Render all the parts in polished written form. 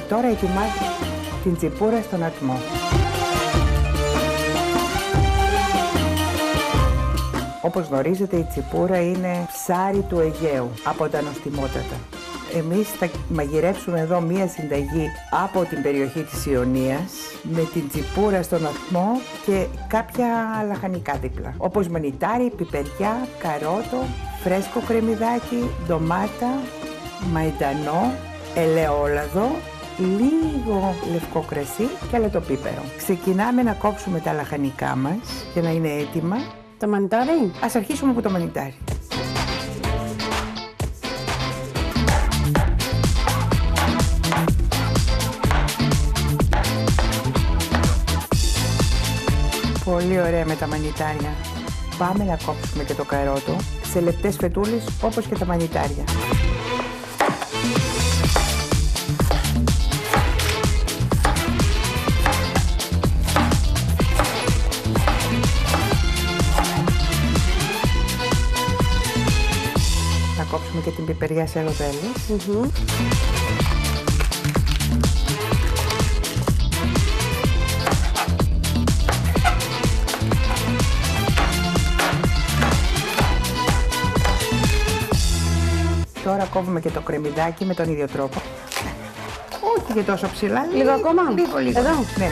τώρα ετοιμάζω την τσιπούρα στον ατμό. Όπως γνωρίζετε, η τσιπούρα είναι ψάρι του Αιγαίου, από τα νοστιμότατα. Εμείς θα μαγειρέψουμε εδώ μία συνταγή από την περιοχή της Ιωνίας με την τσιπούρα στον ατμό και κάποια λαχανικά δίπλα, όπως μανιτάρι, πιπεριά, καρότο, φρέσκο κρεμμυδάκι, ντομάτα, μαϊντανό, ελαιόλαδο, λίγο λευκό κρασί και αλατοπίπερο. Ξεκινάμε να κόψουμε τα λαχανικά μας για να είναι έτοιμα. Το μανιτάρι. Ας αρχίσουμε από το μανιτάρι. Πολύ ωραία με τα μανιτάρια. Πάμε να κόψουμε και το καρότο σε λεπτές φετούλες όπως και τα μανιτάρια. Θα κόψουμε και την πιπεριά σε ροδέλες. Τώρα κόβουμε και το κρεμμυδάκι με τον ίδιο τρόπο. Όχι και τόσο ψηλά. Λίγο ακόμα. Λίγο. Εδώ. Ναι.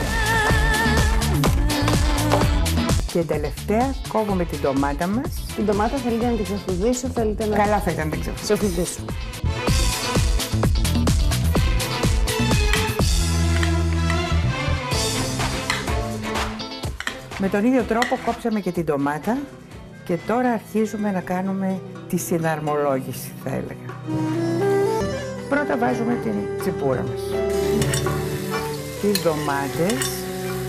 Και τελευταία κόβουμε την ντομάτα μας. Την ντομάτα θέλετε να την ξεφουδίσω, θέλετε να... Καλά θα ήταν να την ξεφουδίσω. Με τον ίδιο τρόπο κόψαμε και την ντομάτα και τώρα αρχίζουμε να κάνουμε τη συναρμολόγηση, θα έλεγα. Πρώτα βάζουμε την τσιπούρα μας. Τις ντομάτες,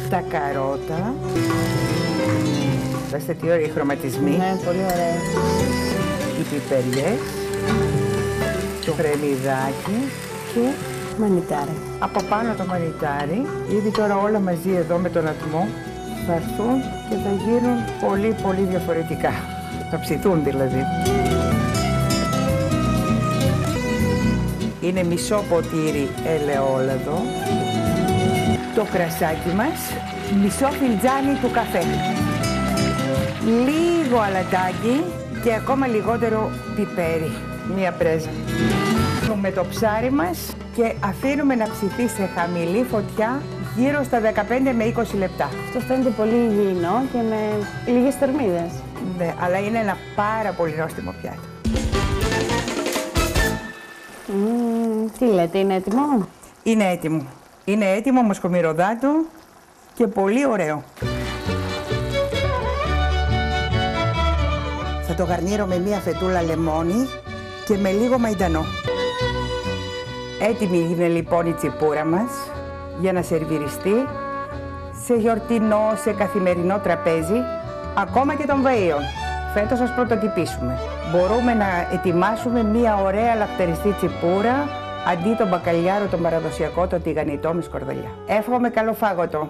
τα καρότα. Δέστε τι ωραία οι χρωματισμοί. Ναι, πολύ ωραία. Οι πιπεριές, το κρεμμυδάκι και μανιτάρι. Από πάνω το μανιτάρι. Ήδη τώρα όλα μαζί εδώ με τον ατμό θα έρθουν και θα γίνουν πολύ διαφορετικά. Θα ψηθούν δηλαδή. Είναι μισό ποτήρι ελαιόλαδο. Το κρασάκι μας, μισό φιλτζάνι του καφέ. Λίγο αλατάκι και ακόμα λιγότερο πιπέρι. Μία πρέζα. Με το ψάρι μας και αφήνουμε να ψηθεί σε χαμηλή φωτιά γύρω στα 15 με 20 λεπτά. Αυτό φαίνεται πολύ υγιεινό και με λίγες θερμίδες. Ναι, αλλά είναι ένα πάρα πολύ νόστιμο πιάτο. Τι λέτε, είναι έτοιμο? Είναι έτοιμο. Είναι έτοιμο με σκομυρωδάτο και πολύ ωραίο. Θα το γαρνίρω με μία φετούλα λεμόνι και με λίγο μαϊντανό. Έτοιμη είναι λοιπόν η τσιπούρα μας για να σερβιριστεί σε γιορτινό, σε καθημερινό τραπέζι, ακόμα και των βαΐων. Φέτος σας πρωτοτυπήσουμε. Μπορούμε να ετοιμάσουμε μία ωραία λαχταριστή τσιπούρα αντί τον μπακαλιάρο, τον παραδοσιακό, το τηγανιτό με σκορδαλιά. Εύχομαι καλό φάγωτο!